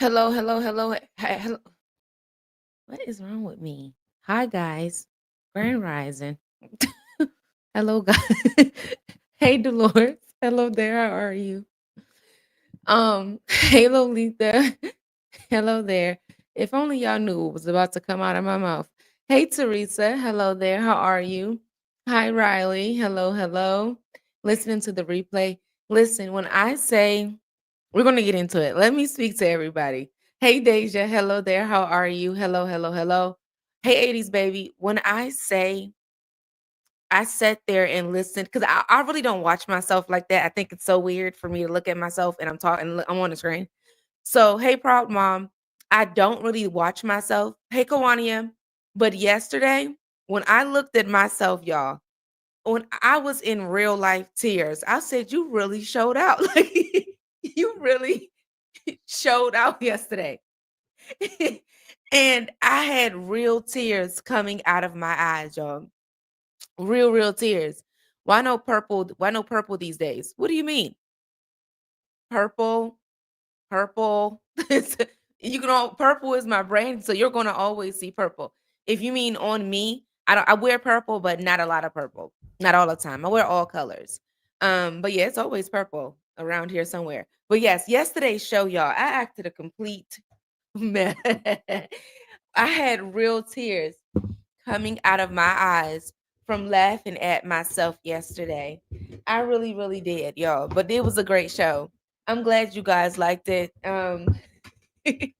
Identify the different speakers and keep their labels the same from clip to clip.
Speaker 1: Hello, hello, hello, hello. What is wrong with me? Hi, guys. Grand Rising. Hello, guys. Hey, Dolores. Hello there. How are you? Hey, Lolita. Hello there. If only y'all knew what was about to come out of my mouth. Hey, Teresa. Hello there. How are you? Hi, Riley. Hello, hello. Listening to the replay. Listen, when I say we're going to get into it. Let me speak to everybody. Hey, Deja. Hello there. How are you? Hello, hello, hello. Hey, 80s baby. When I say I sat there and listened, because I really don't watch myself like that. I think it's so weird for me to look at myself and I'm talking, I'm on the screen. So, hey, proud mom. I don't really watch myself. Hey, Kawania. But yesterday, when I looked at myself, y'all, when I was in real life tears, I said, you really showed out. Like, you really showed out yesterday. And I had real tears coming out of my eyes, y'all. Real tears. Why no purple? Why no purple these days? What do you mean? Purple, purple. You can all purple is my brand, so you're gonna always see purple. If you mean on me, I wear purple, but not a lot of purple. Not all the time. I wear all colors. But yeah, it's always purple around here somewhere. But yes, yesterday's show, y'all, I acted a complete mess. I had real tears coming out of my eyes from laughing at myself yesterday. I really did, y'all. But it was a great show. I'm glad you guys liked it. If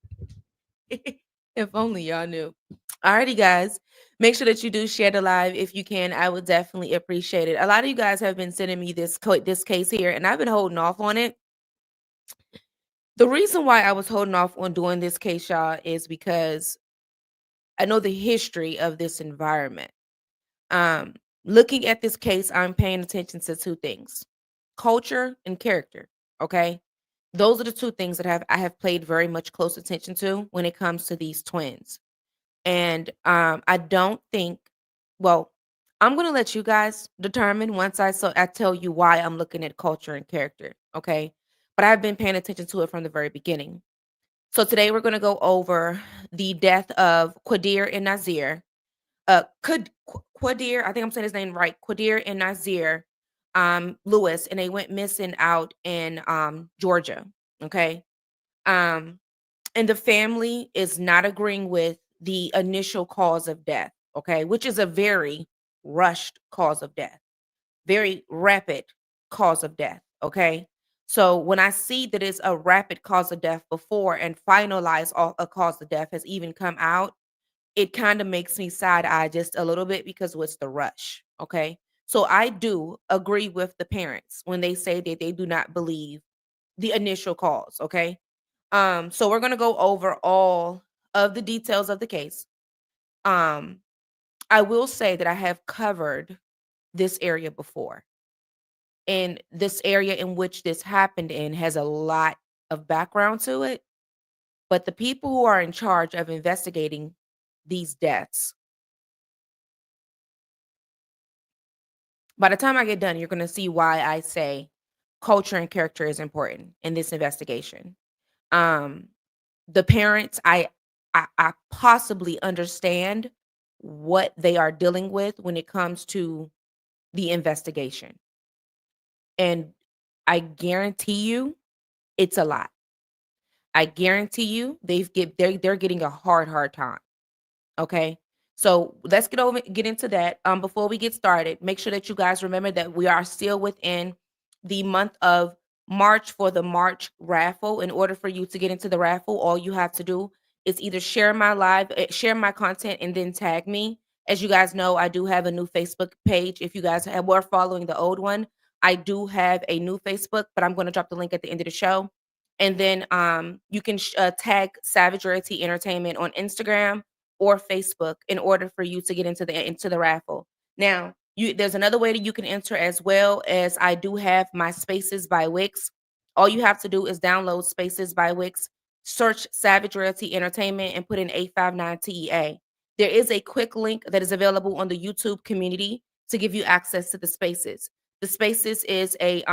Speaker 1: only y'all knew. Alrighty, guys. Make sure that you do share the live if you can. I would definitely appreciate it. A lot of you guys have been sending me this case here, and I've been holding off on it. The reason why I was holding off on doing this case, y'all, is because I know the history of this environment. Um, Looking at this case, I'm paying attention to two things: culture and character. Okay. Those are the two things that I have paid very much close attention to when it comes to these twins. And I don't think, well, I'm gonna let you guys determine once I tell you why I'm looking at culture and character. Okay. But I've been paying attention to it from the very beginning. So today we're gonna go over the death of Qaadir and Naazir. Qaadir, I think I'm saying his name right. Qaadir and Naazir Lewis, and they went missing out in Georgia. Okay. Um, and the family is not agreeing with the initial cause of death, okay, which is a very rushed cause of death, very rapid cause of death, okay? So when I see that it's a rapid cause of death before and finalized a cause of death has even come out, it kind of makes me side eye just a little bit because what's the rush, okay? So I do agree with the parents when they say that they do not believe the initial cause, okay? So we're gonna go over all of the details of the case. Um, I will say that I have covered this area before, and this area in which this happened in has a lot of background to it. But the people who are in charge of investigating these deaths, by the time I get done, you're gonna see why I say culture and character is important in this investigation. Um, the parents, I possibly understand what they are dealing with when it comes to the investigation. And I guarantee you it's a lot. I guarantee you they're getting a hard time. Okay. So let's get into that. Before we get started, make sure that you guys remember that we are still within the month of March for the March raffle. In order for you to get into the raffle, all you have to do is either share my content, and then tag me. As you guys know, I do have a new Facebook page. If you guys were following the old one, I do have a new Facebook, but I'm going to drop the link at the end of the show. And then you can tag Savage RoyalT Entertainment on Instagram or Facebook in order for you to get into the raffle. Now, there's another way that you can enter as well, as I do have my Spaces by Wix. All you have to do is download Spaces by Wix, search Savage RoyalT Entertainment, and put in 859 TEA. There is a quick link that is available on the YouTube community to give you access to the Spaces. The Spaces is a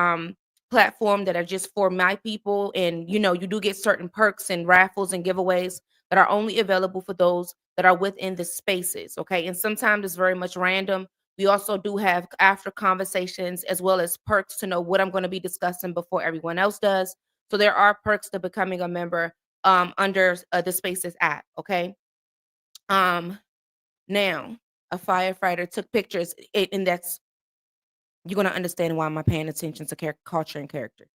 Speaker 1: platform that are just for my people, and you do get certain perks and raffles and giveaways that are only available for those that are within the spaces, okay? And sometimes it's very much random. We also do have after conversations as well as perks to know what I'm going to be discussing before everyone else does. So there are perks to becoming a member under the Spaces app, okay? Um Now, a firefighter took pictures, and that's you're going to understand why I'm paying attention to culture and character.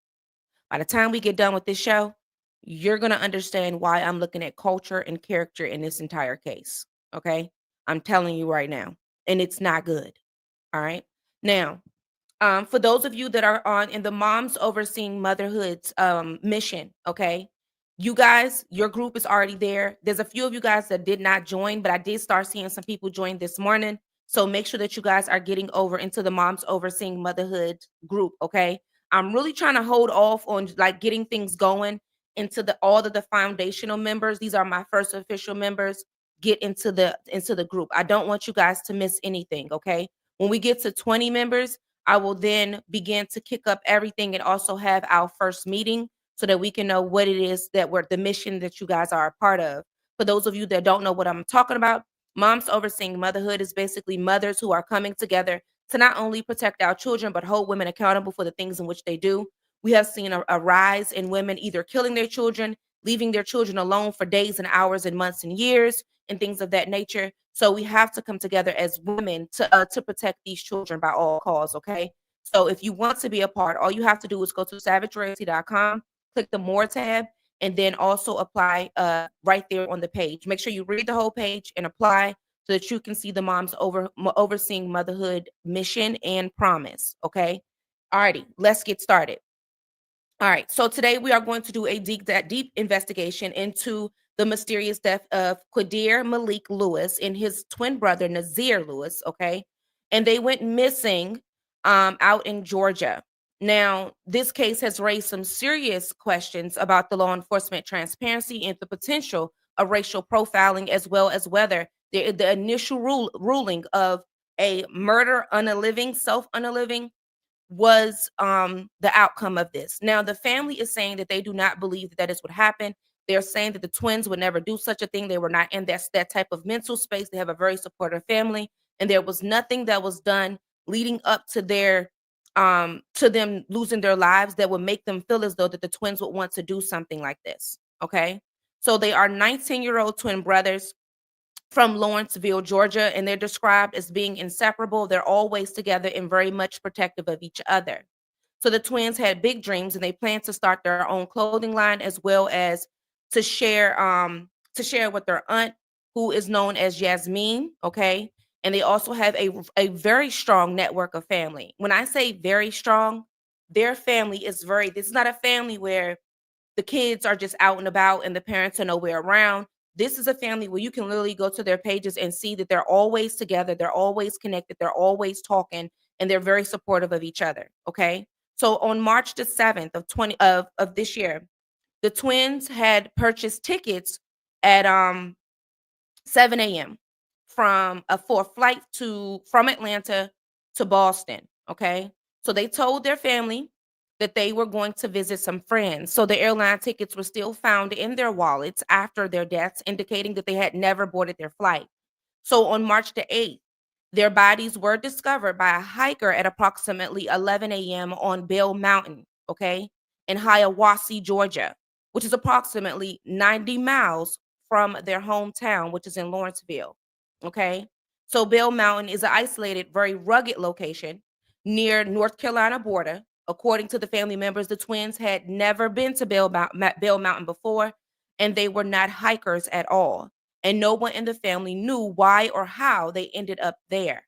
Speaker 1: By the time we get done with this show, you're going to understand why I'm looking at culture and character in this entire case. Okay. I'm telling you right now. And it's not good. All right. Now, for those of you that are on in the Moms Overseeing Motherhood's mission, okay, you guys, your group is already there. There's a few of you guys that did not join, but I did start seeing some people join this morning. So make sure that you guys are getting over into the Moms Overseeing Motherhood group, okay? I'm really trying to hold off on like getting things going into the all of the foundational members. These are my first official members. Get into the group. I don't want you guys to miss anything, okay? When we get to 20 members, I will then begin to kick up everything and also have our first meeting so that we can know what it is that we're the mission that you guys are a part of. For those of you that don't know what I'm talking about, Moms Overseeing Motherhood is basically mothers who are coming together to not only protect our children, but hold women accountable for the things in which they do. We have seen a rise in women either killing their children, leaving their children alone for days and hours and months and years, and things of that nature. So we have to come together as women to protect these children by all costs. Okay. So if you want to be a part, all you have to do is go to savageroyalty.com, click the More tab, and then also apply right there on the page. Make sure you read the whole page and apply so that you can see the Overseeing Motherhood mission and promise. Okay. Alrighty, let's get started. All right. So today we are going to do a deep investigation into the mysterious death of Qaadir Malik Lewis and his twin brother Naazir Lewis. Okay, and they went missing out in Georgia. Now, this case has raised some serious questions about the law enforcement transparency and the potential of racial profiling, as well as whether the initial ruling of a murder on a living, self on a living, was the outcome of this. Now, the family is saying that they do not believe that that is what happened. They're saying that the twins would never do such a thing. They were not in that type of mental space. They have a very supportive family, and there was nothing that was done leading up to their to them losing their lives that would make them feel as though that the twins would want to do something like this. Okay, so they are 19-year-old twin brothers from Lawrenceville, Georgia, and they're described as being inseparable. They're always together and very much protective of each other. So the twins had big dreams and they plan to start their own clothing line as well as to share with their aunt who is known as Yasmin, okay? And they also have a very strong network of family. When I say very strong, their family is very this is not a family where the kids are just out and about and the parents are nowhere around. This is a family where you can literally go to their pages and see that they're always together, they're always connected, they're always talking, and they're very supportive of each other. Okay. So on March the 7th of this year, the twins had purchased tickets at 7 a.m. For a flight from Atlanta to Boston. Okay. So they told their family that they were going to visit some friends. So the airline tickets were still found in their wallets after their deaths, indicating that they had never boarded their flight. So on March the 8th, their bodies were discovered by a hiker at approximately 11 a.m. on Bell Mountain, okay, in Hiawassee, Georgia, which is approximately 90 miles from their hometown, which is in Lawrenceville, okay? So Bell Mountain is an isolated, very rugged location near North Carolina border. According to the family members, the twins had never been to Bell Mountain before, and they were not hikers at all. And no one in the family knew why or how they ended up there.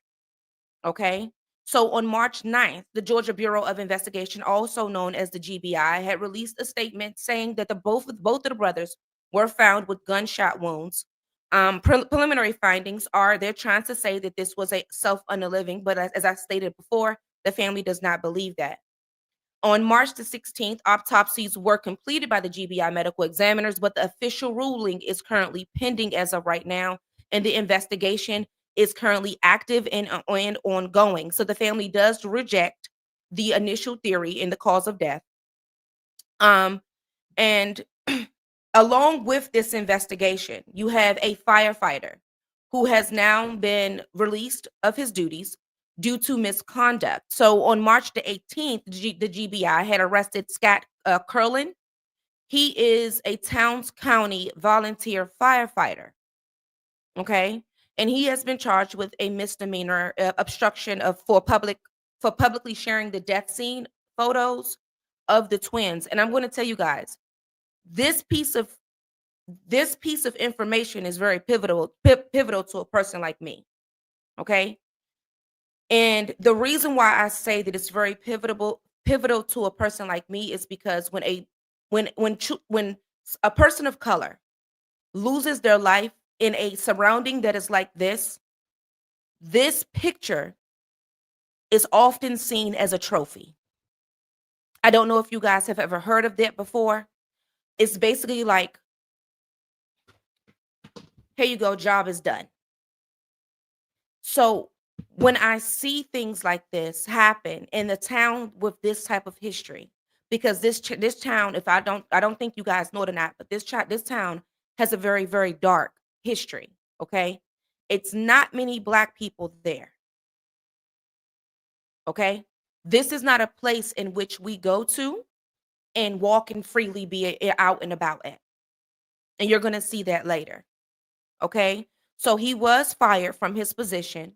Speaker 1: Okay. So on March 9th, the Georgia Bureau of Investigation, also known as the GBI, had released a statement saying that both of the brothers were found with gunshot wounds. Preliminary findings are they're trying to say that this was a self unaliving, but as I stated before, the family does not believe that. On March the 16th, autopsies were completed by the GBI medical examiners, but the official ruling is currently pending as of right now, and the investigation is currently active and ongoing. So the family does reject the initial theory in the cause of death. And along with this investigation, you have a firefighter who has now been released of his duties due to misconduct. So on March the 18th, the GBI had arrested Scott Curlin. He is a Towns County volunteer firefighter. Okay. And he has been charged with a misdemeanor obstruction of for publicly sharing the death scene photos of the twins. And I'm going to tell you guys, this piece of information is very pivotal to a person like me. Okay. And the reason why I say that it's very pivotal to a person like me is because when a person of color loses their life in a surrounding that is like this picture is often seen as a trophy. I don't know if you guys have ever heard of that before. It's basically like, here you go, job is done. So when I see things like this happen in a town with this type of history, because this town, if I don't think you guys know it or not, but this town has a very, very dark history. Okay, it's not many Black people there. Okay, this is not a place in which we go to and walk and freely be out and about at, and you're gonna see that later. Okay, so he was fired from his position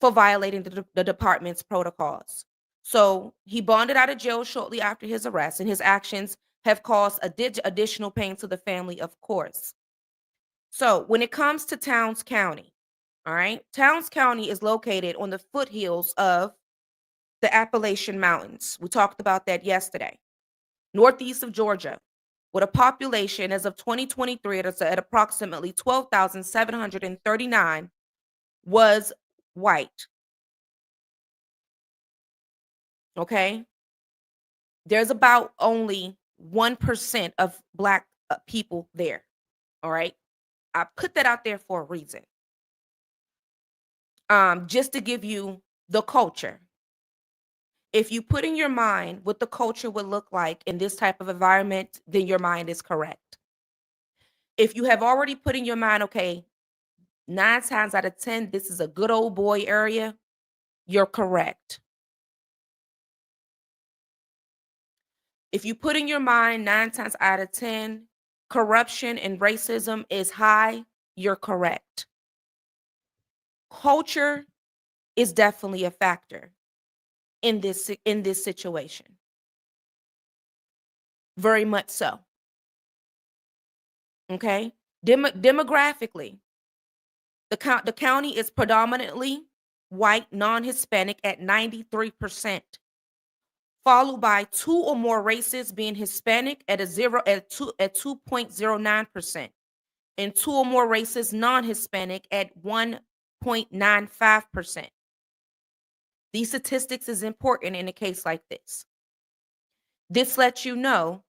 Speaker 1: for violating the department's protocols. So he bonded out of jail shortly after his arrest, and his actions have caused additional pain to the family, of course. So when it comes to Towns County, all right, Towns County is located on the foothills of the Appalachian Mountains. We talked about that yesterday. Northeast of Georgia, with a population as of 2023 at approximately 12,739 was white. Okay. There's about only 1% of Black people there. All right. I put that out there for a reason. Just to give you the culture. If you put in your mind what the culture would look like in this type of environment, then your mind is correct. If you have already put in your mind, okay, 9 times out of 10, this is a good old boy area, you're correct. If you put in your mind 9 times out of 10, corruption and racism is high, you're correct. Culture is definitely a factor in this situation. Very much so. Okay? Demographically, the county is predominantly white, non-Hispanic at 93%. Followed by 2 or more races being Hispanic at 2.09%, and 2 or more races non-Hispanic at 1.95%. These statistics is important in a case like this. This lets you know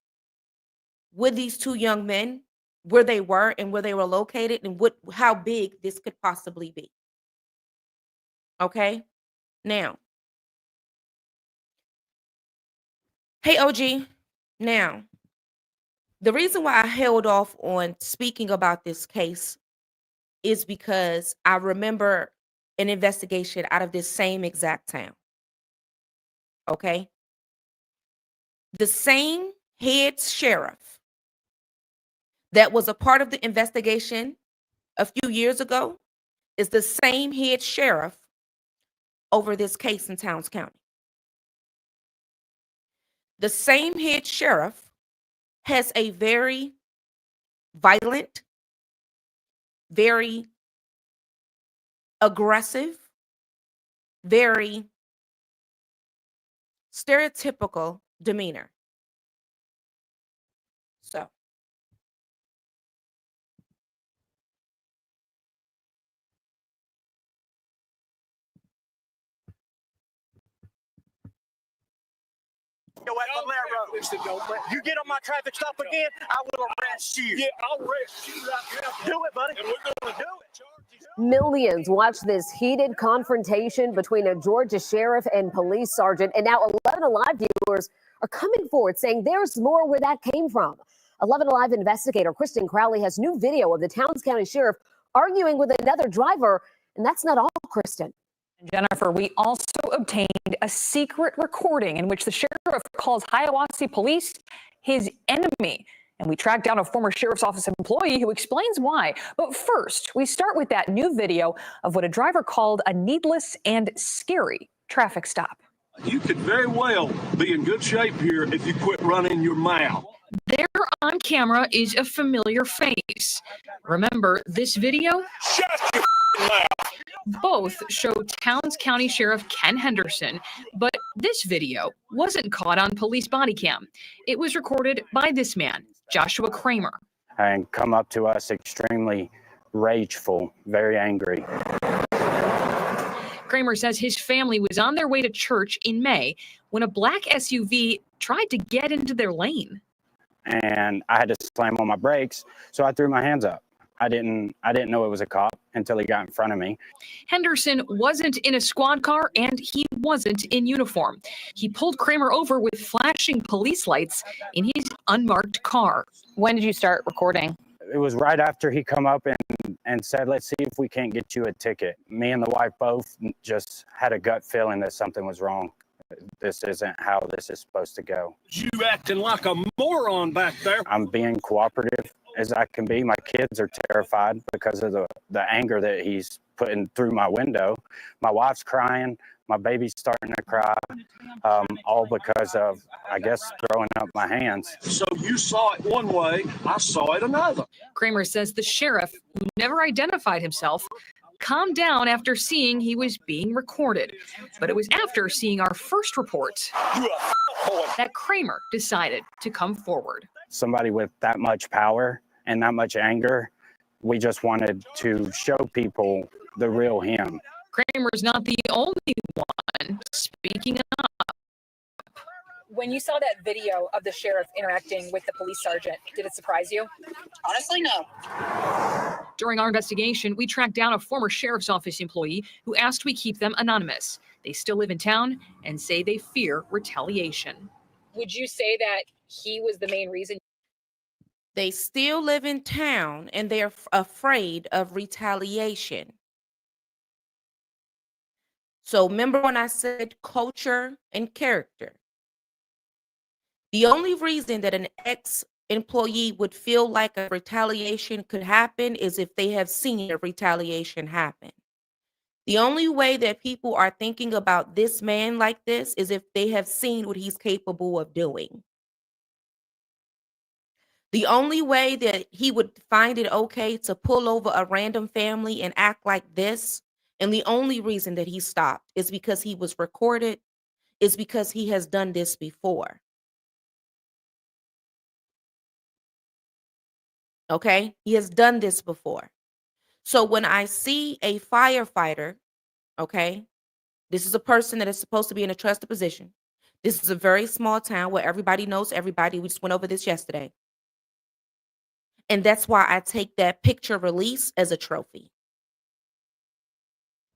Speaker 1: with these 2 young men where they were and where they were located and how big this could possibly be. Okay? Now, hey, OG. Now, the reason why I held off on speaking about this case is because I remember an investigation out of this same exact town. Okay? The same head sheriff that was a part of the investigation a few years ago is the same head sheriff over this case in Towns County. The same head sheriff has a very violent, very aggressive, very stereotypical demeanor. So,
Speaker 2: you get on my traffic stop again, I will arrest you.
Speaker 3: Yeah, I'll arrest you right now.
Speaker 2: Do it, buddy.
Speaker 3: And we're going to do it. Millions watched this heated confrontation between a Georgia sheriff and police sergeant, and now 11 Alive viewers are coming forward saying there's more where that came from. 11 Alive investigator Kristen Crowley has new video of the Towns County sheriff arguing with another driver, and that's not all, Kristen.
Speaker 4: Jennifer, we also obtained a secret recording in which the sheriff calls Hiawassee police his enemy. And we tracked down a former sheriff's office employee who explains why. But first, we start with that new video of what a driver called a needless and scary traffic stop.
Speaker 5: You could very well be in good shape here if you quit running your mouth.
Speaker 6: There on camera is a familiar face. Remember this video?
Speaker 5: Shut your mouth.
Speaker 6: Both show Towns County Sheriff Ken Henderson, but this video wasn't caught on police body cam. It was recorded by this man, Joshua Kramer.
Speaker 7: And come up to us extremely rageful, very angry.
Speaker 6: Kramer says his family was on their way to church in May when a black SUV tried to get into their lane.
Speaker 7: And I had to slam on my brakes, so I threw my hands up. I didn't know it was a cop until he got in front of me.
Speaker 6: Henderson wasn't in a squad car and he wasn't in uniform. He pulled Kramer over with flashing police lights in his unmarked car.
Speaker 4: When did you start recording?
Speaker 7: It was right after he come up and said, let's see if we can't get you a ticket. Me and the wife both just had a gut feeling that something was wrong. This isn't how this is supposed to go.
Speaker 5: You acting like a moron back there.
Speaker 7: I'm being cooperative as I can be. My kids are terrified because of the anger that he's putting through my window. My wife's crying. My baby's starting to cry, all because of, I guess, throwing up my hands.
Speaker 5: So you saw it one way, I saw it another.
Speaker 6: Kramer says the sheriff, who never identified himself, calmed down after seeing he was being recorded. But it was after seeing our first report that Kramer decided to come forward.
Speaker 7: Somebody with that much power and that much anger, we just wanted to show people the real him.
Speaker 6: Kramer's not the only one speaking up.
Speaker 4: When you saw that video of the sheriff interacting with the police sergeant, did it surprise you?
Speaker 8: Honestly, no.
Speaker 6: During our investigation, we tracked down a former sheriff's office employee who asked we keep them anonymous. They still live in town and say they fear retaliation.
Speaker 4: Would you say that he was the main reason?
Speaker 1: They still live in town and they're afraid of retaliation. So remember when I said culture and character? The only reason that an ex-employee would feel like a retaliation could happen is if they have seen a retaliation happen. The only way that people are thinking about this man like this is if they have seen what he's capable of doing. The only way that he would find it okay to pull over a random family and act like this, and the only reason that he stopped is because he was recorded, is because he has done this before. Okay? He has done this before. So when I see a firefighter, okay, this is a person that is supposed to be in a trusted position. This is a very small town where everybody knows everybody. We just went over this yesterday. And that's why I take that picture release as a trophy.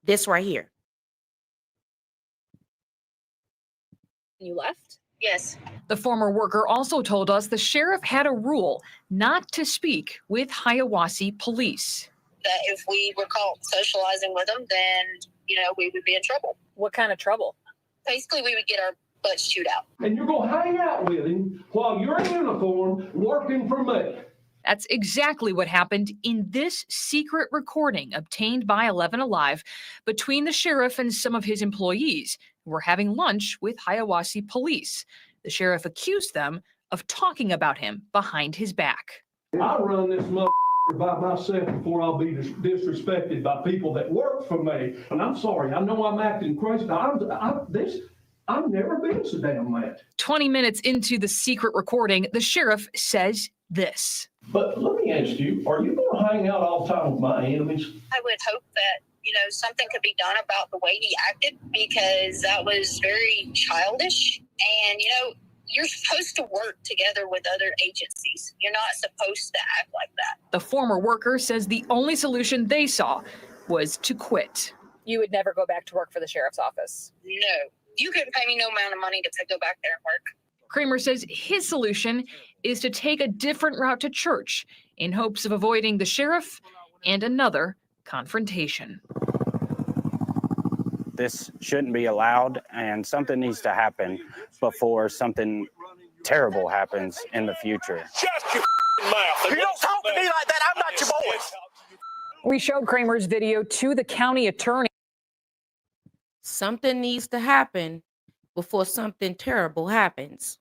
Speaker 1: This right here.
Speaker 4: You left?
Speaker 8: Yes.
Speaker 6: The former worker also told us the sheriff had a rule not to speak with Hiawassee police.
Speaker 8: That if we were caught socializing with them, then, we would be in trouble.
Speaker 4: What kind of trouble?
Speaker 8: Basically, we would get our butts chewed out.
Speaker 9: And you're going to hang out with him while you're in uniform working for me.
Speaker 6: That's exactly what happened in this secret recording obtained by 11 Alive between the sheriff and some of his employees who were having lunch with Hiawassee police. The sheriff accused them of talking about him behind his back.
Speaker 9: I run this by myself before I'll be disrespected by people that work for me. And I'm sorry, I know I'm acting crazy. I've never been so damn mad.
Speaker 6: 20 minutes into the secret recording, the sheriff says this.
Speaker 9: But let me ask you, are you going to hang out all the time with my enemies?
Speaker 8: I would hope that, something could be done about the way he acted, because that was very childish. And, you're supposed to work together with other agencies. You're not supposed to act like that.
Speaker 6: The former worker says the only solution they saw was to quit.
Speaker 4: You would never go back to work for the sheriff's office.
Speaker 8: No, you couldn't pay me no amount of money to go back there and work.
Speaker 6: Kramer says his solution is to take a different route to church in hopes of avoiding the sheriff and another confrontation.
Speaker 7: This shouldn't be allowed, and something needs to happen before something terrible happens in the future.
Speaker 2: Shut your mouth. You don't talk to me like that. I'm not your boy.
Speaker 4: We showed Kramer's video to the county attorney.
Speaker 1: Something needs to happen before something terrible happens.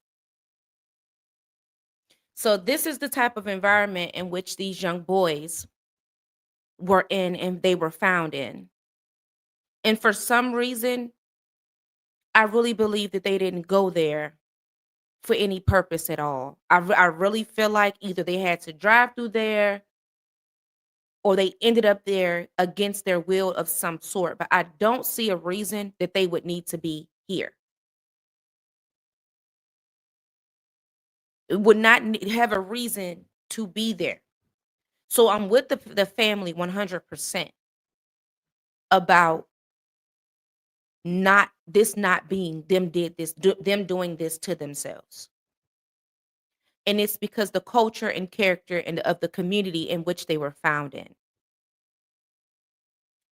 Speaker 1: So this is the type of environment in which these young boys were in and they were found in. And for some reason, I really believe that they didn't go there for any purpose at all. I really feel like either they had to drive through there or they ended up there against their will of some sort. But I don't see a reason that they would need to be here. It would not have a reason to be there. So I'm with the family 100% about not being them doing this to themselves. And it's because the culture and character of the community in which they were found in.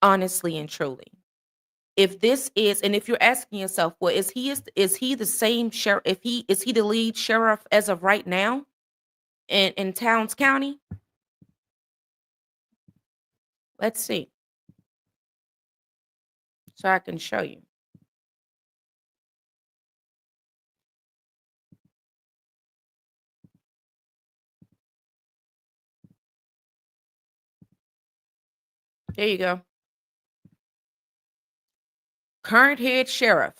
Speaker 1: Honestly and truly. If this is, and if you're asking yourself, well, is he the same sheriff? Is he the lead sheriff as of right now in Towns County? Let's see. So I can show you. There you go. Current head sheriff,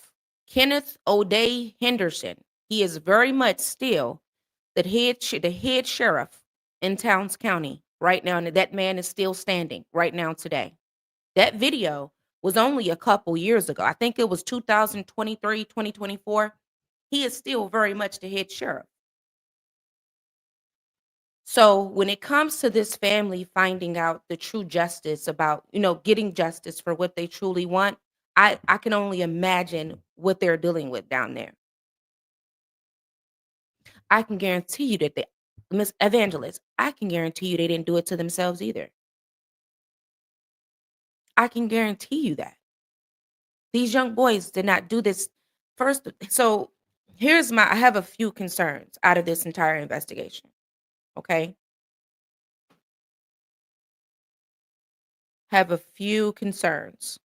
Speaker 1: Kenneth O'Day Henderson. He is very much still the head sheriff in Towns County right now. And that man is still standing right now today. That video was only a couple years ago. I think it was 2023, 2024. He is still very much the head sheriff. So when it comes to this family finding out the true justice about, getting justice for what they truly want, I can only imagine what they're dealing with down there. I can guarantee you that Miss Evangelist, I can guarantee you they didn't do it to themselves either. I can guarantee you that. These young boys did not do this first. So I have a few concerns out of this entire investigation. Okay. Have a few concerns.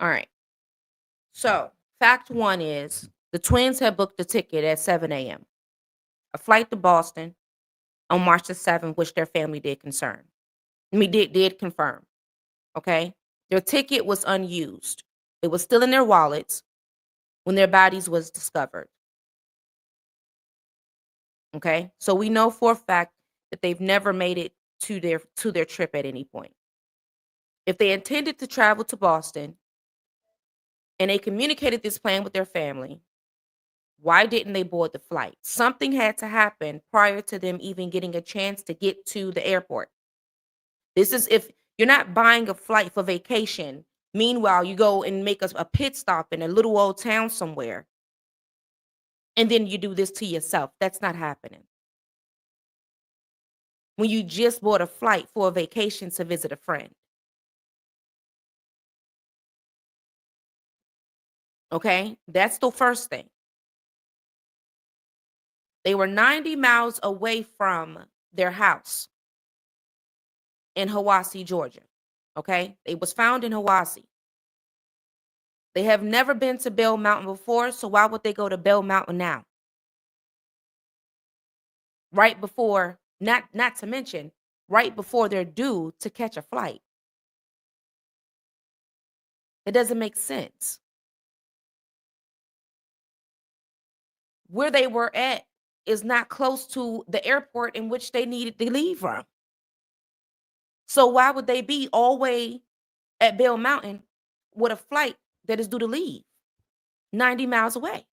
Speaker 1: All right. So fact one is the twins had booked a ticket at 7 a.m. A flight to Boston on March the 7th, which their family did confirm. Okay. Their ticket was unused. It was still in their wallets when their bodies was discovered. Okay. So we know for a fact that they've never made it to their trip at any point. If they intended to travel to Boston and they communicated this plan with their family, why didn't they board the flight? Something had to happen prior to them even getting a chance to get to the airport. This is if you're not buying a flight for vacation. Meanwhile, you go and make a pit stop in a little old town somewhere. And then you do this to yourself. That's not happening. When you just bought a flight for a vacation to visit a friend. Okay, that's the first thing. They were 90 miles away from their house in Hiwassee, Georgia. Okay, it was found in Hiwassee. They have never been to Bell Mountain before, so why would they go to Bell Mountain now? Right before, not to mention, right before they're due to catch a flight. It doesn't make sense. Where they were at is not close to the airport in which they needed to leave from. So why would they be all the way at Bell Mountain with a flight that is due to leave 90 miles away.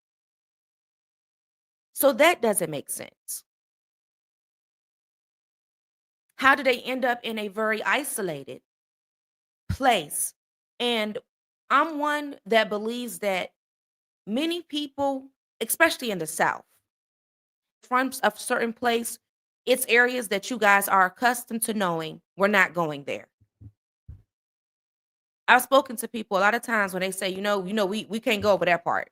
Speaker 1: So that doesn't make sense. How do they end up in a very isolated place? And I'm one that believes that many people, especially in the South, from a certain place, it's areas that you guys are accustomed to knowing we're not going there. I've spoken to people a lot of times when they say, we can't go over that part.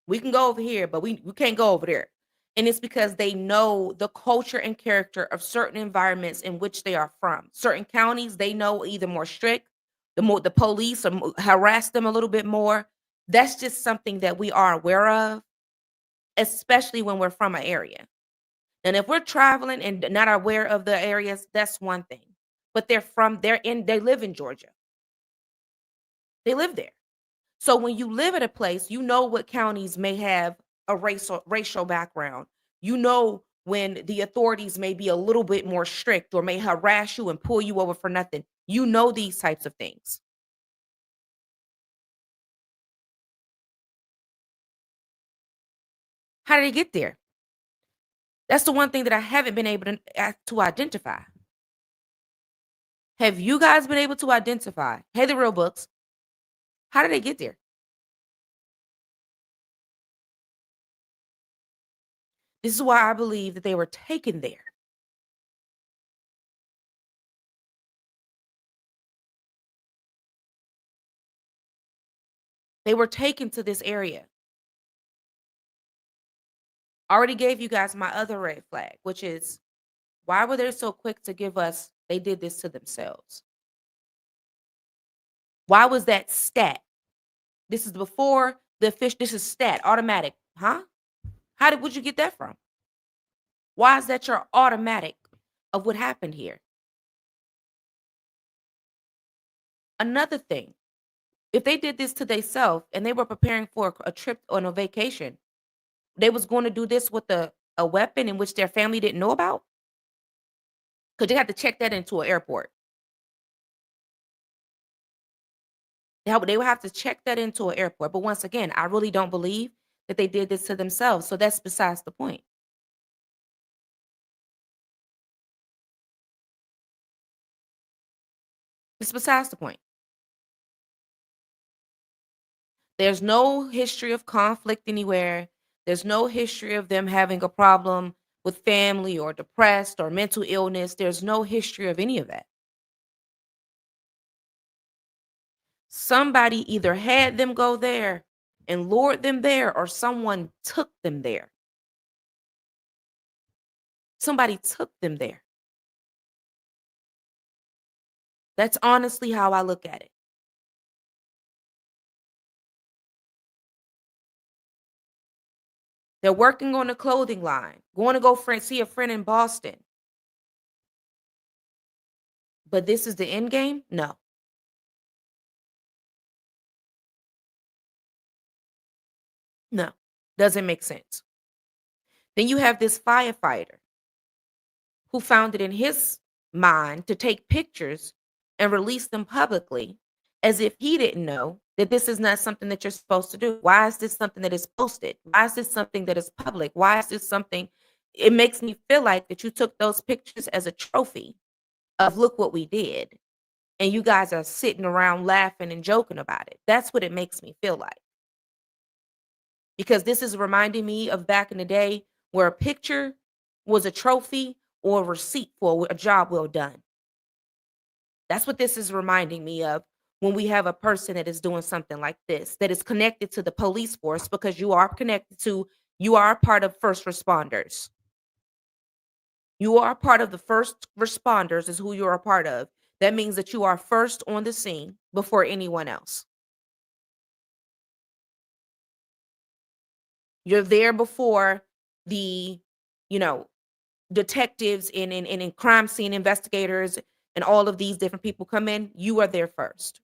Speaker 1: We can go over here, but we can't go over there. And it's because they know the culture and character of certain environments in which they are from. Certain counties, they know either more strict, the police harass them a little bit more. That's just something that we are aware of, especially when we're from an area. And if we're traveling and not aware of the areas, that's one thing. But they live in Georgia. They live there. So when you live at a place, you know what counties may have a racial background. You know when the authorities may be a little bit more strict or may harass you and pull you over for nothing. You know these types of things. How did they get there? That's the one thing that I haven't been able to identify. Have you guys been able to identify? Hey, the real books. How did they get there? This is why I believe that they were taken there. They were taken to this area. I already gave you guys my other red flag, which is why were they so quick to give us they did this to themselves? Why was that stat? This is before the fish. This is stat automatic, huh? Would you get that from? Why is that your automatic of what happened here? Another thing, if they did this to themselves and they were preparing for a trip on a vacation, they was going to do this with a weapon in which their family didn't know about? Because they had to check that into an airport. They would have to check that into an airport. But once again, I really don't believe that they did this to themselves. So that's besides the point. It's besides the point. There's no history of conflict anywhere. There's no history of them having a problem with family or depressed or mental illness. There's no history of any of that. Somebody either had them go there and lured them there, or someone took them there. Somebody took them there. That's honestly how I look at it. They're working on a clothing line, going to go see a friend in Boston. But this is the end game? No. No. Doesn't make sense. Then you have this firefighter who found it in his mind to take pictures and release them publicly as if he didn't know that this is not something that you're supposed to do. Why is this something that is posted? Why is this something that is public? Why is this something? It makes me feel like that you took those pictures as a trophy of look what we did. And you guys are sitting around laughing and joking about it. That's what it makes me feel like. Because this is reminding me of back in the day where a picture was a trophy or a receipt for a job well done. That's what this is reminding me of when we have a person that is doing something like this, that is connected to the police force, because you are a part of first responders. You are a part of the first responders is who you're a part of. That means that you are first on the scene before anyone else. You're there before the, detectives and crime scene investigators and all of these different people come in. You are there first.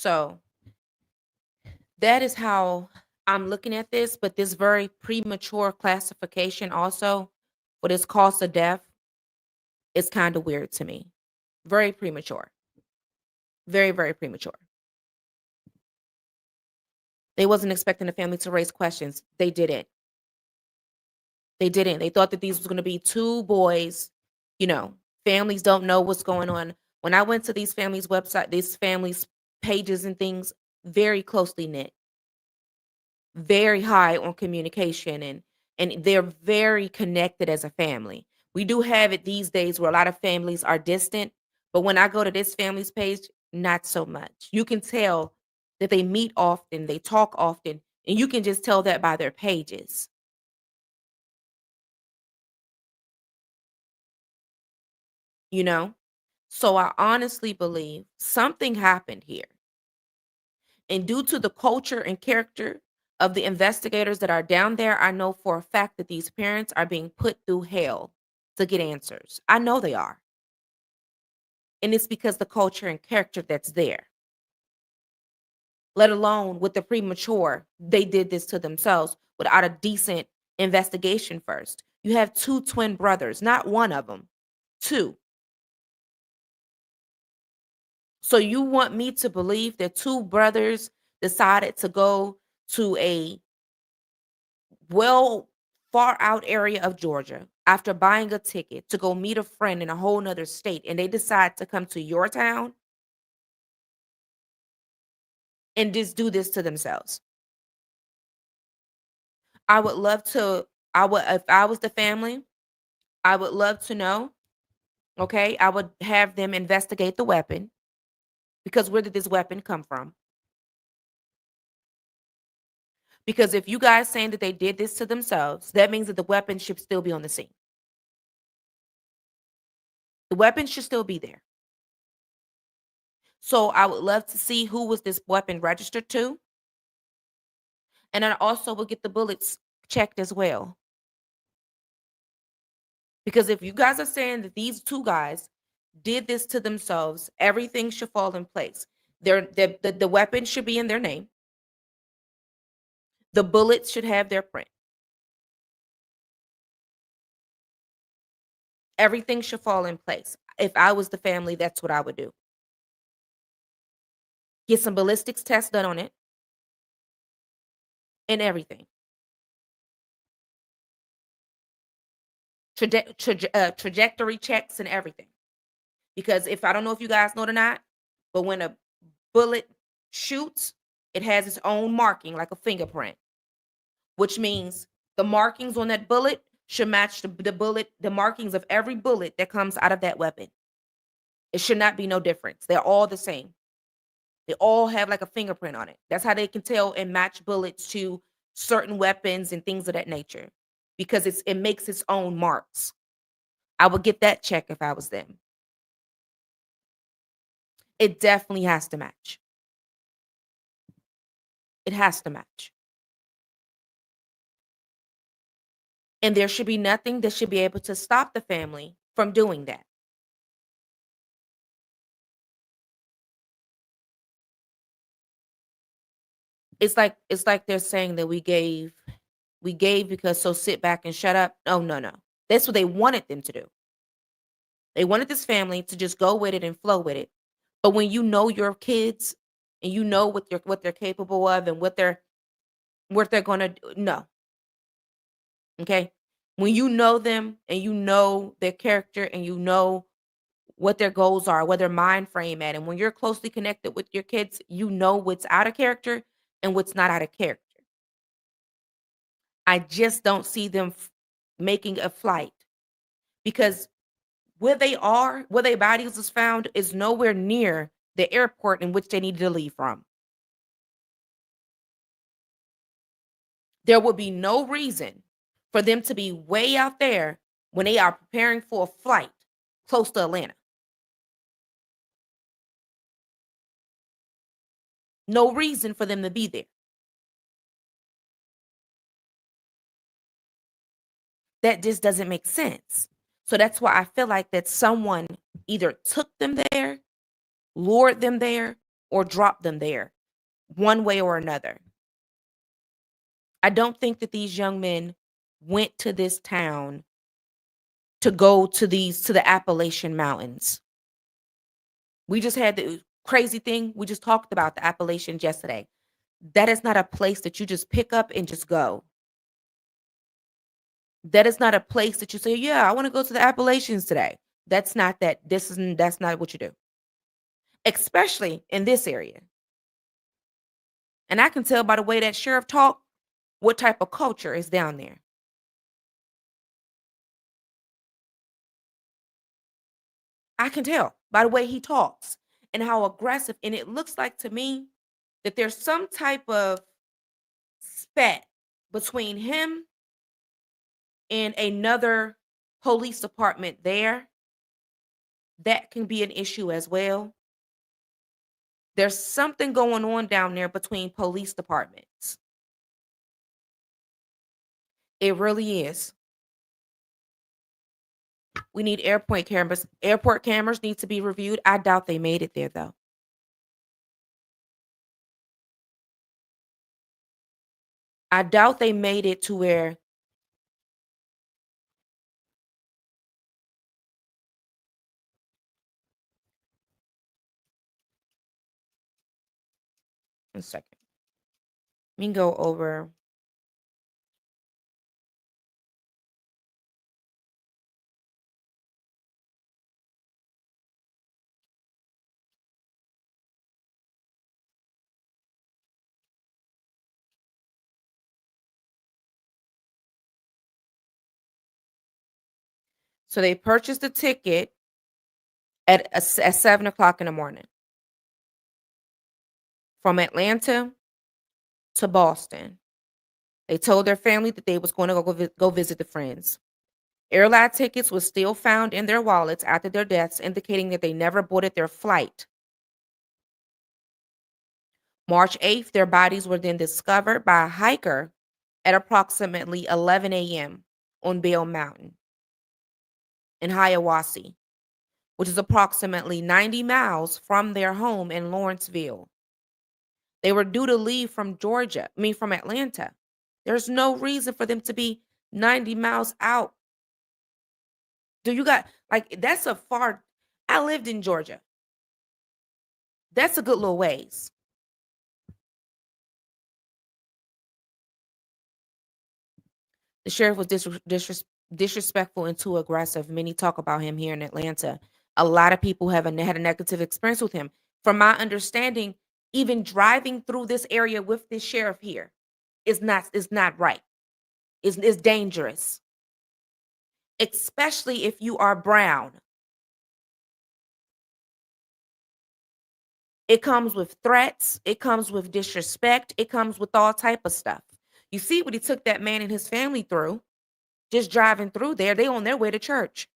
Speaker 1: So that is how I'm looking at this, but this very premature classification also, what is cause of death, is kind of weird to me. Very premature. Very, very premature. They wasn't expecting the family to raise questions. They didn't. They didn't. They thought that these was going to be two boys. You know, families don't know what's going on. When I went to these families' website, these families' pages and things, very closely knit, very high on communication, and they're very connected as a family. We do have it these days where a lot of families are distant, but when I go to this family's page, not so much. You can tell that they meet often, they talk often, and you can just tell that by their pages. You know? So I honestly believe something happened here. And due to the culture and character of the investigators that are down there, I know for a fact that these parents are being put through hell to get answers. I know they are. And it's because the culture and character that's there. Let alone with the premature, they did this to themselves without a decent investigation first. You have two twin brothers, not one of them, two. So you want me to believe that two brothers decided to go to a far out area of Georgia after buying a ticket to go meet a friend in a whole nother state, and they decide to come to your town and just do this to themselves? I would love to, if I was the family, I would love to know, okay? I would have them investigate the weapon, because where did this weapon come from? Because if you guys saying that they did this to themselves, that means that the weapon should still be on the scene. The weapon should still be there. So I would love to see who was this weapon registered to. And I also will get the bullets checked as well. Because if you guys are saying that these two guys did this to themselves, everything should fall in place. The weapon should be in their name. The bullets should have their print. Everything should fall in place. If I was the family, that's what I would do. Get some ballistics tests done on it. And everything. Trajectory checks and everything. Because if I don't know if you guys know it or not, but when a bullet shoots, it has its own marking like a fingerprint, which means the markings on that bullet should match the markings of every bullet that comes out of that weapon. It should not be no difference. They're all the same. They all have like a fingerprint on it. That's how they can tell and match bullets to certain weapons and things of that nature, because it makes its own marks. I would get that check if I was them. It definitely has to match. It has to match. And there should be nothing that should be able to stop the family from doing that. It's like they're saying that we gave because so sit back and shut up. Oh, no. That's what they wanted them to do. They wanted this family to just go with it and flow with it. But when you know your kids and you know what they're capable of and what they're gonna do, no. Okay? When you know them and you know their character and you know what their goals are, where their mind frame at, and when you're closely connected with your kids, you know what's out of character and what's not out of character. I just don't see them making a flight, because where their bodies was found is nowhere near the airport in which they needed to leave from. There would be no reason for them to be way out there when they are preparing for a flight close to Atlanta. No reason for them to be there. That just doesn't make sense. So that's why I feel like that someone either took them there, lured them there, or drop them there one way or another. I don't think that these young men went to this town to go to the Appalachian Mountains. We just had the crazy thing. We just talked about the Appalachians yesterday. That is not a place that you just pick up and just go. That is not a place that you say, yeah, I want to go to the Appalachians today. That's not that. That's not what you do. Especially in this area. And I can tell by the way that sheriff talked what type of culture is down there. I can tell by the way he talks and how aggressive. And it looks like to me that there's some type of spat between him and another police department there. That can be an issue as well. There's something going on down there between police departments. It really is. We need airport cameras. Airport cameras need to be reviewed. I doubt they made it there, though. I doubt they made it to where one second. Let me go over. So they purchased a ticket at 7 o'clock in the morning from Atlanta to Boston. They told their family that they was going to go visit the friends. Airline tickets were still found in their wallets after their deaths, indicating that they never boarded their flight. March 8th, their bodies were then discovered by a hiker at approximately 11 a.m. on Bell Mountain in Hiawassee, which is approximately 90 miles from their home in Lawrenceville. They were due to leave from from Atlanta. There's no reason for them to be 90 miles out. That's a far, I lived in Georgia. That's a good little ways. The sheriff was disrespectful and too aggressive. Many talk about him here in Atlanta. A lot of people had a negative experience with him. From my understanding, even driving through this area with this sheriff here is not right. It's dangerous. Especially if you are brown. It comes with threats. It comes with disrespect. It comes with all type of stuff. You see what he took that man and his family through, just driving through there. They on their way to church.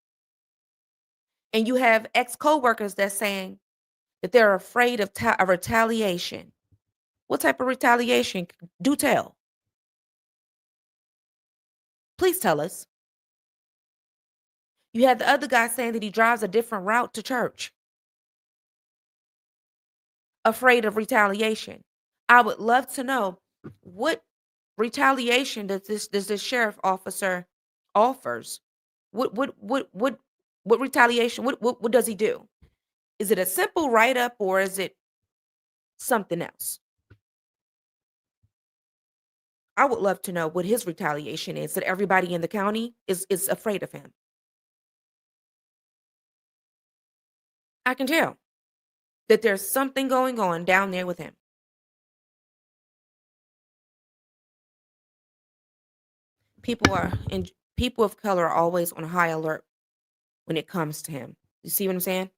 Speaker 1: And you have ex-co-workers that's saying that they're afraid of retaliation. What type of retaliation? Do tell. Please tell us. You had the other guy saying that he drives a different route to church. Afraid of retaliation. I would love to know what retaliation does this sheriff officer offers. What retaliation? What does he do? Is it a simple write-up or is it something else? I would love to know what his retaliation is, that everybody in the county is afraid of him. I can tell that there's something going on down there with him. People of color are always on high alert when it comes to him. You see what I'm saying?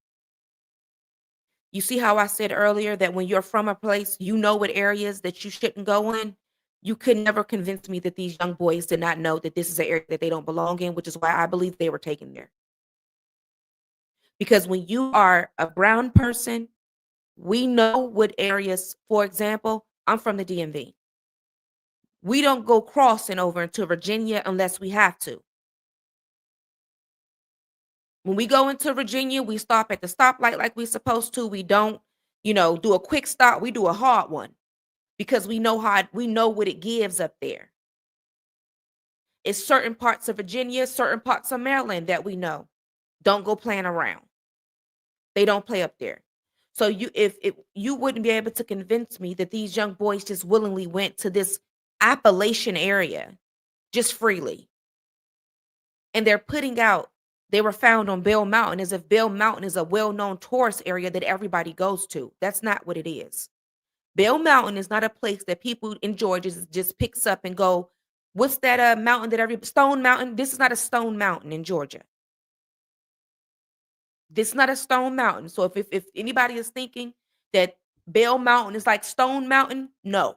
Speaker 1: You see how I said earlier that when you're from a place, you know what areas that you shouldn't go in? You could never convince me that these young boys did not know that this is an area that they don't belong in, which is why I believe they were taken there. Because when you are a brown person, we know what areas, for example, I'm from the DMV. We don't go crossing over into Virginia unless we have to. When we go into Virginia, we stop at the stoplight like we're supposed to. We don't do a quick stop. We do a hard one because we know what it gives up there. It's certain parts of Virginia, certain parts of Maryland that we know. Don't go playing around. They don't play up there. So if you wouldn't be able to convince me that these young boys just willingly went to this Appalachian area just freely. And they were found on Bell Mountain, as if Bell Mountain is a well-known tourist area that everybody goes to. That's not what it is. Bell Mountain is not a place that people in Georgia just picks up and go, what's that mountain that Stone Mountain? This is not a Stone Mountain in Georgia. This is not a Stone Mountain. So if anybody is thinking that Bell Mountain is like Stone Mountain, no.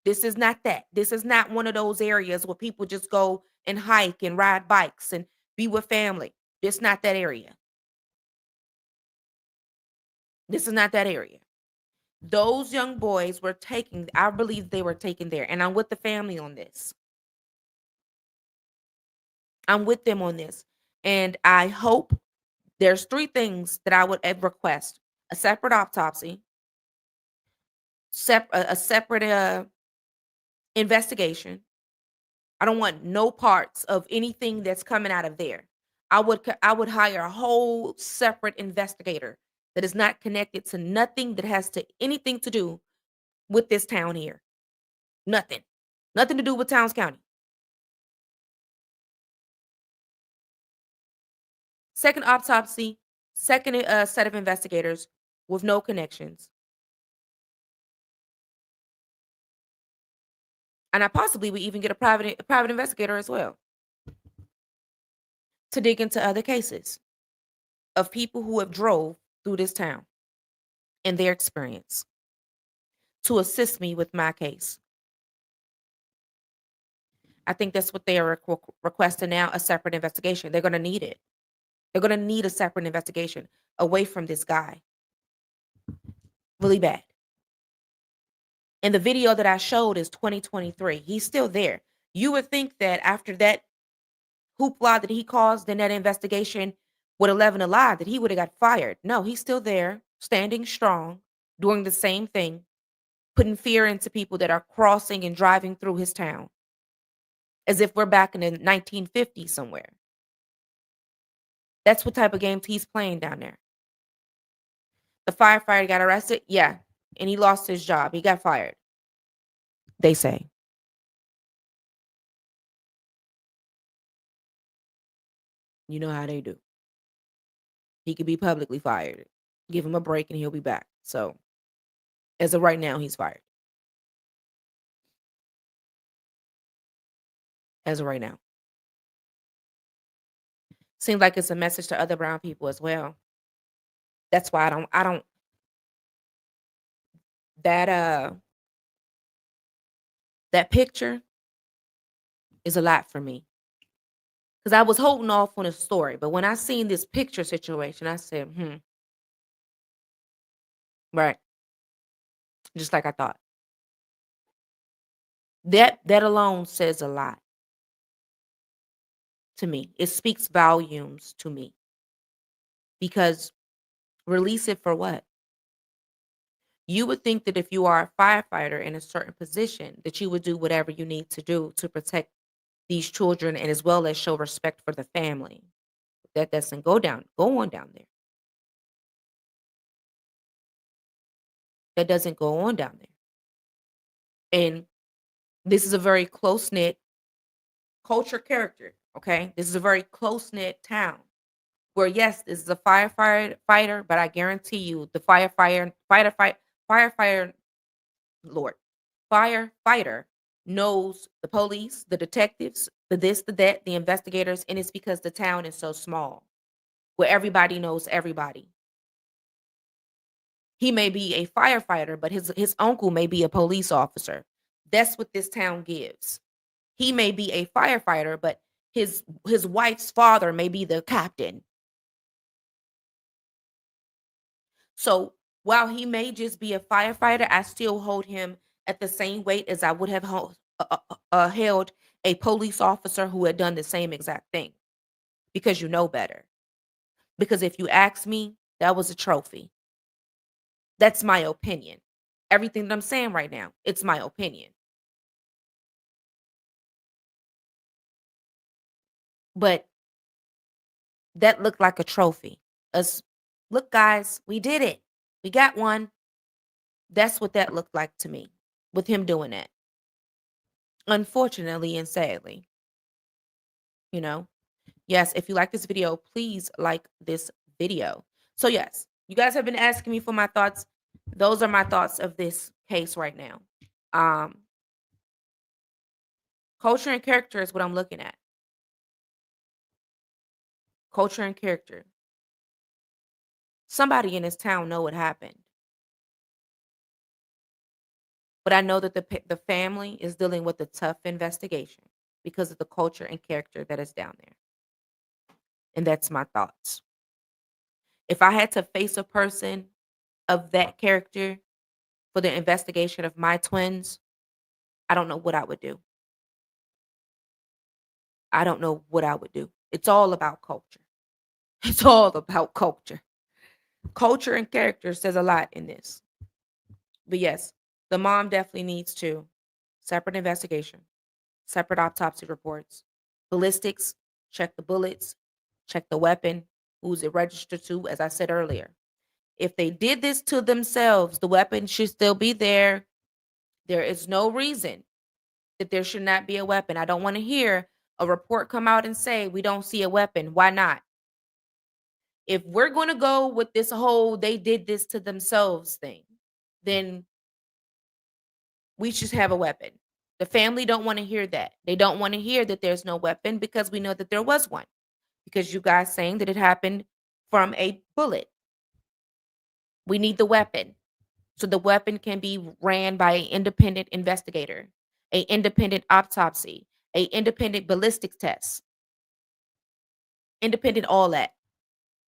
Speaker 1: This is not that. This is not one of those areas where people just go and hike and ride bikes and be with family. This is not that area. This is not that area. Those young boys were taken, I believe they were taken there. And I'm with the family on this. I'm with them on this. And I hope there's 3 things that I would request: a separate autopsy, a separate investigation. I don't want no parts of anything that's coming out of there. I would hire a whole separate investigator that is not connected to nothing that has anything to do with this town here. Nothing. Nothing to do with Towns County. Second autopsy, second set of investigators with no connections. And I possibly would even get a private investigator as well to dig into other cases of people who have drove through this town and their experience to assist me with my case. I think that's what they are requesting now, a separate investigation. They're going to need it. They're going to need a separate investigation away from this guy. Really bad. And the video that I showed is 2023. He's still there. You would think that after that hoopla that he caused in that investigation with 11 Alive, that he would have got fired. No, he's still there, standing strong, doing the same thing, putting fear into people that are crossing and driving through his town, as if we're back in the 1950s somewhere. That's what type of games he's playing down there. The firefighter got arrested? Yeah. And he lost his job. He got fired, they say. You know how they do. He could be publicly fired. Give him a break and he'll be back. So, as of right now, he's fired. As of right now. Seems like it's a message to other brown people as well. That's why I don't that picture is a lot for me. Because I was holding off on a story, but when I seen this picture situation, I said, right. Just like I thought. That alone says a lot to me. It speaks volumes to me. Because release it for what? You would think that if you are a firefighter in a certain position, that you would do whatever you need to do to protect these children and as well as show respect for the family. That doesn't go on down there. That doesn't go on down there. And this is a very close-knit culture character, okay? This is a very close-knit town where, yes, this is a firefighter, but I guarantee you the firefighter knows the police, the detectives, the this, the that, the investigators, and it's because the town is so small where everybody knows everybody. He may be a firefighter, but his uncle may be a police officer. That's what this town gives. He may be a firefighter, but his wife's father may be the captain. So while he may just be a firefighter, I still hold him at the same weight as I would have held a police officer who had done the same exact thing. Because you know better. Because if you ask me, that was a trophy. That's my opinion. Everything that I'm saying right now, it's my opinion. But that looked like a trophy. Us, look, guys, we did it. We got one. That's what that looked like to me with him doing that. Unfortunately and sadly, you know. Yes, if you like this video, please like this video. So yes, you guys have been asking me for my thoughts. Those are my thoughts of this case right now. Culture and character is what I'm looking at. Culture and character. Somebody in this town know what happened. But I know that the family is dealing with a tough investigation because of the culture and character that is down there. And that's my thoughts. If I had to face a person of that character for the investigation of my twins, I don't know what I would do. I don't know what I would do. It's all about culture. It's all about culture. Culture and character says a lot in this. But yes, the mom definitely needs to separate investigation, separate autopsy reports, ballistics, check the bullets, check the weapon, who's it registered to, as I said earlier. If they did this to themselves, the weapon should still be there. There is no reason that there should not be a weapon. I don't want to hear a report come out and say we don't see a weapon. Why not? If we're going to go with this whole they did this to themselves thing, then we should have a weapon. The family don't want to hear that. They don't want to hear that there's no weapon because we know that there was one. Because you guys saying that it happened from a bullet. We need the weapon. So the weapon can be ran by an independent investigator, an independent autopsy, an independent ballistics test, independent all that.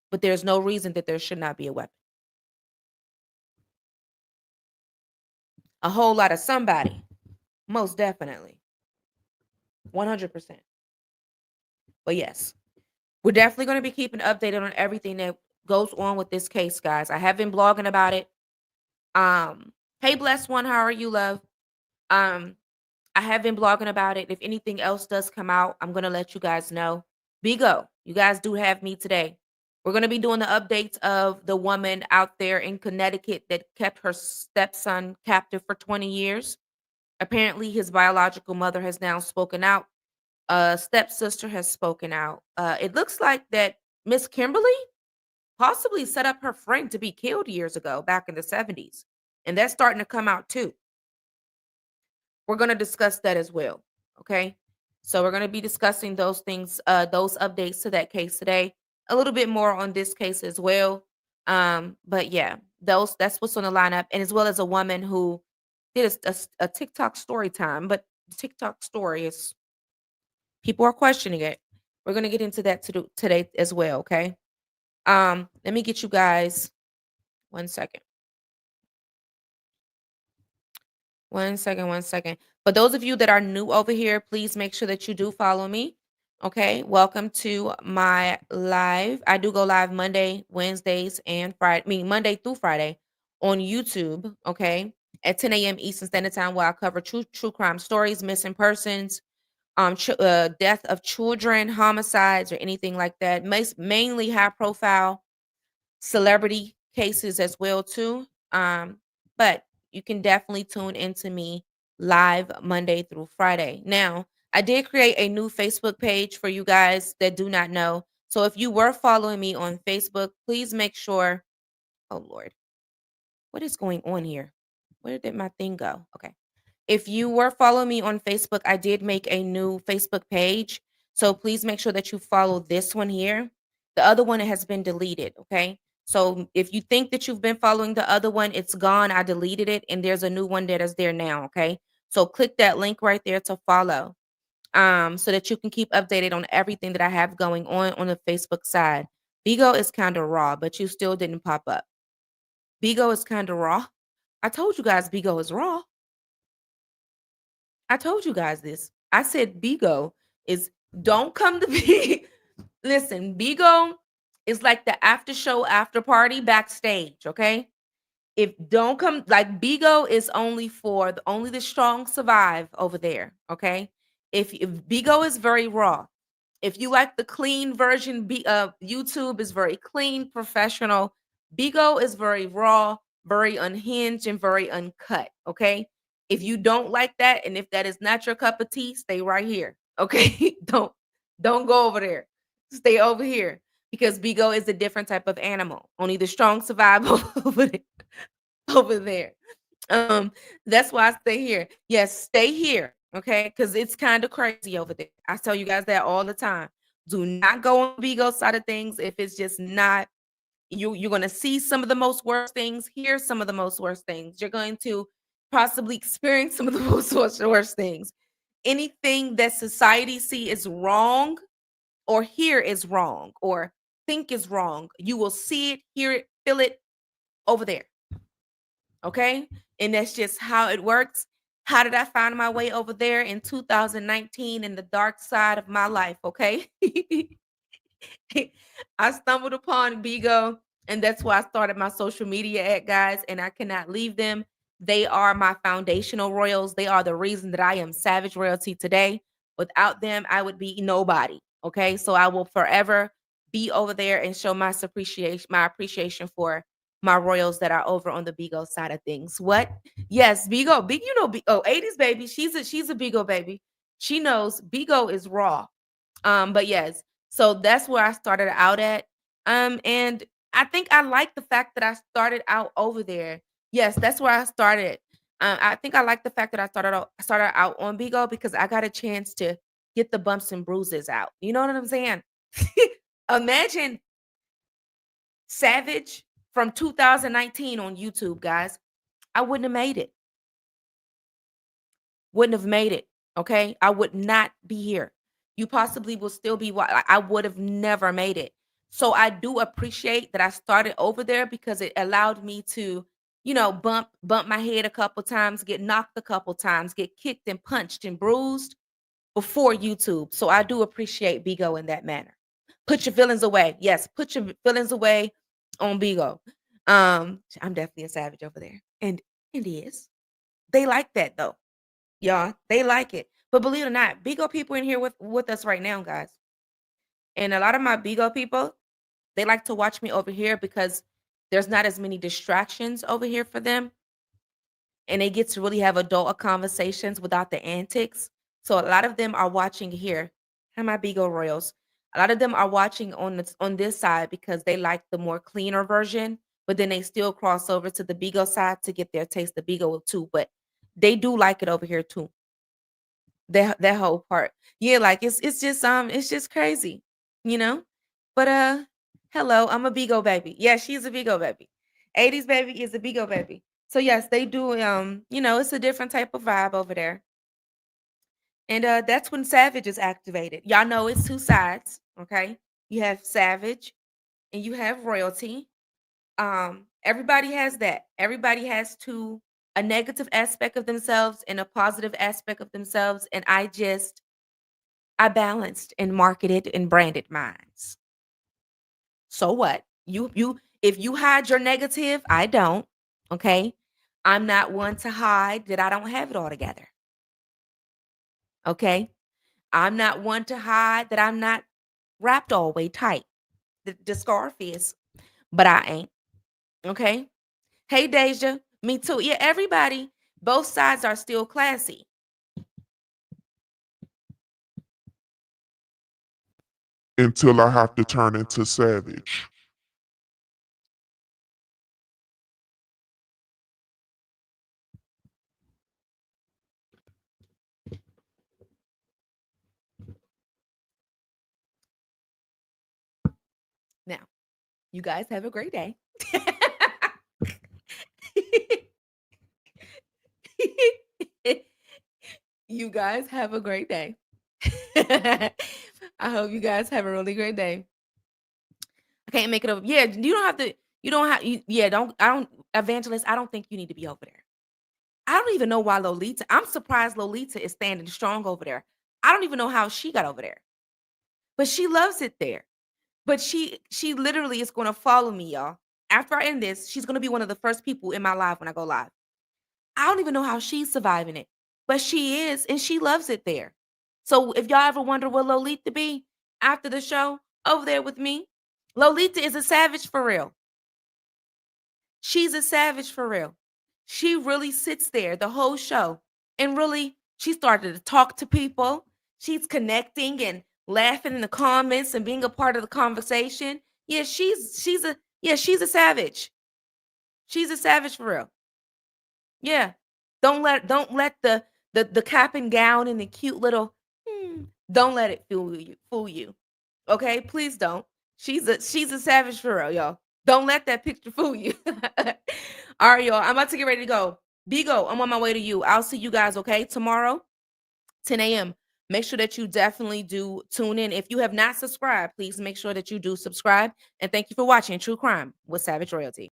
Speaker 1: But there's no reason that there should not be a weapon. A whole lot of somebody. Most definitely. 100%. But yes, we're definitely going to be keeping updated on everything that goes on with this case, guys. I have been blogging about it. Hey, blessed one, how are you, love? I have been blogging about it. If anything else does come out, I'm going to let you guys know. Bigo, you guys do have me today. We're going to be doing the updates of the woman out there in Connecticut that kept her stepson captive for 20 years. Apparently, his biological mother has now spoken out. Stepsister has spoken out. It looks like that Miss Kimberly possibly set up her friend to be killed years ago, back in the 70s. And that's starting to come out too. We're going to discuss that as well. Okay. So we're going to be discussing those things, those updates to that case today. A little bit more on this case as well. But yeah, that's what's on the lineup. And as well as a woman who did a TikTok story time, but the TikTok story is, people are questioning it. We're going to get into that today as well. Okay. Let me get you guys 1 second. 1 second, 1 second. For those of you that are new over here, please make sure that you do follow me. Okay, welcome to my live. I do go live Monday, Wednesdays, and Friday. I mean, Monday through Friday on YouTube. Okay, at 10 a.m. Eastern Standard Time, where I cover true crime stories, missing persons, death of children, homicides, or anything like that. Mainly high profile celebrity cases as well too. But you can definitely tune into me live Monday through Friday. Now, I did create a new Facebook page for you guys that do not know. So if you were following me on Facebook, please make sure. Oh Lord, what is going on here? Where did my thing go? Okay. If you were following me on Facebook, I did make a new Facebook page. So please make sure that you follow this one here. The other one has been deleted. Okay. So if you think that you've been following the other one, it's gone. I deleted it and there's a new one that is there now. Okay. So click that link right there to follow. So that you can keep updated on everything that I have going on the Facebook side. Bigo is kind of raw, but you still didn't pop up. Bigo is kind of raw. I told you guys Bigo is raw. I told you guys this. I said Bigo is, don't come to me. Listen, Bigo is like the after show, after party backstage, okay? If don't come like Bigo is only for only the strong survive over there. Okay. If Bigo is very raw. If you like the clean version, YouTube is very clean, professional. Bigo is very raw, very unhinged, and very uncut. Okay. If you don't like that, and if that is not your cup of tea, stay right here. Okay. Don't go over there. Stay over here because Bigo is a different type of animal. Only the strong survive over there. Over there. That's why I stay here. Yes, stay here. Okay, because it's kind of crazy over there. I tell you guys that all the time. Do not go on Bigo side of things if it's just not you're going to see some of the most worst things, hear some of the most worst things. You're going to possibly experience some of the most worst things. Anything that society see is wrong or hear is wrong or think is wrong, you will see it, hear it, feel it over there. Okay. And that's just how it works. How did I find my way over there in 2019 in the dark side of my life? Okay. I stumbled upon Bigo, and that's why I started my social media at, guys, and I cannot leave them. They are my foundational royals. They are the reason that I am Savage RoyalT today. Without them, I would be nobody. Okay. So I will forever be over there and show my appreciation for my royals that are over on the Bigo side of things. What? Yes, Bigo. Big, you know, 80s baby. She's a Bigo baby. She knows Bigo is raw. But yes, so that's where I started out at. And I think I like the fact that I started out over there. Yes, that's where I started. I think I like the fact that I started out on Bigo because I got a chance to get the bumps and bruises out. You know what I'm saying? Imagine Savage from 2019 on YouTube, guys. I wouldn't have made it. Wouldn't have made it. Okay. I would not be here. You possibly will still be. I would have never made it. So I do appreciate that I started over there because it allowed me to, you know, bump my head a couple times, get knocked a couple times, get kicked and punched and bruised before YouTube. So I do appreciate Bigo in that manner. Put your feelings away. Yes, put your feelings away on Bigo. I'm definitely a savage over there. And it is. They like that though. Y'all, they like it. But believe it or not, Bigo people in here with us right now, guys. And a lot of my Bigo people, they like to watch me over here because there's not as many distractions over here for them. And they get to really have adult conversations without the antics. So a lot of them are watching here. Hi, my Bigo Royals. A lot of them are watching on this side because they like the more cleaner version, but then they still cross over to the Bigo side to get their taste of Bigo too. But they do like it over here too. That whole part. Yeah, like it's just crazy, you know? But hello, I'm a Bigo baby. Yeah, she's a Bigo baby. 80s baby is a Bigo baby. So yes, they do you know, it's a different type of vibe over there. And that's when Savage is activated. Y'all know it's two sides, okay? You have Savage and you have RoyalT. Everybody has that. Everybody has a negative aspect of themselves and a positive aspect of themselves. And I balanced and marketed and branded mines. So what? If you hide your negative, I don't. Okay. I'm not one to hide that I don't have it all together. Okay. I'm not one to hide that I'm not wrapped all the way tight. The scarf is, but I ain't. Okay. Hey, Deja. Me too. Yeah, everybody. Both sides are still classy.
Speaker 10: Until I have to turn into Savage.
Speaker 1: Now, you guys have a great day. You guys have a great day. I hope you guys have a really great day. I can't make it over. Yeah, Evangelist, I don't think you need to be over there. I don't even know why Lolita, I'm surprised Lolita is standing strong over there. I don't even know how she got over there. But she loves it there. But she literally is going to follow me, y'all. after I end this, she's gonna be one of the first people in my live when I go live. I don't even know how she's surviving it, but she is, and she loves it there. So if y'all ever wonder where Lolita be after the show, over there with me, Lolita is a savage for real. She's a savage for real. She really sits there the whole show and really, she started to talk to people. She's connecting and laughing in the comments and being a part of the conversation. Yeah, she's a savage. She's a savage for real. Yeah. Don't let the cap and gown and the cute little don't let it fool you. Okay? Please don't. She's a savage for real, y'all. Don't let that picture fool you. All right, y'all. I'm about to get ready to go. Bigo, I'm on my way to you. I'll see you guys, okay? Tomorrow, 10 a.m. Make sure that you definitely do tune in. If you have not subscribed, please make sure that you do subscribe. And thank you for watching True Crime with Savage RoyalT.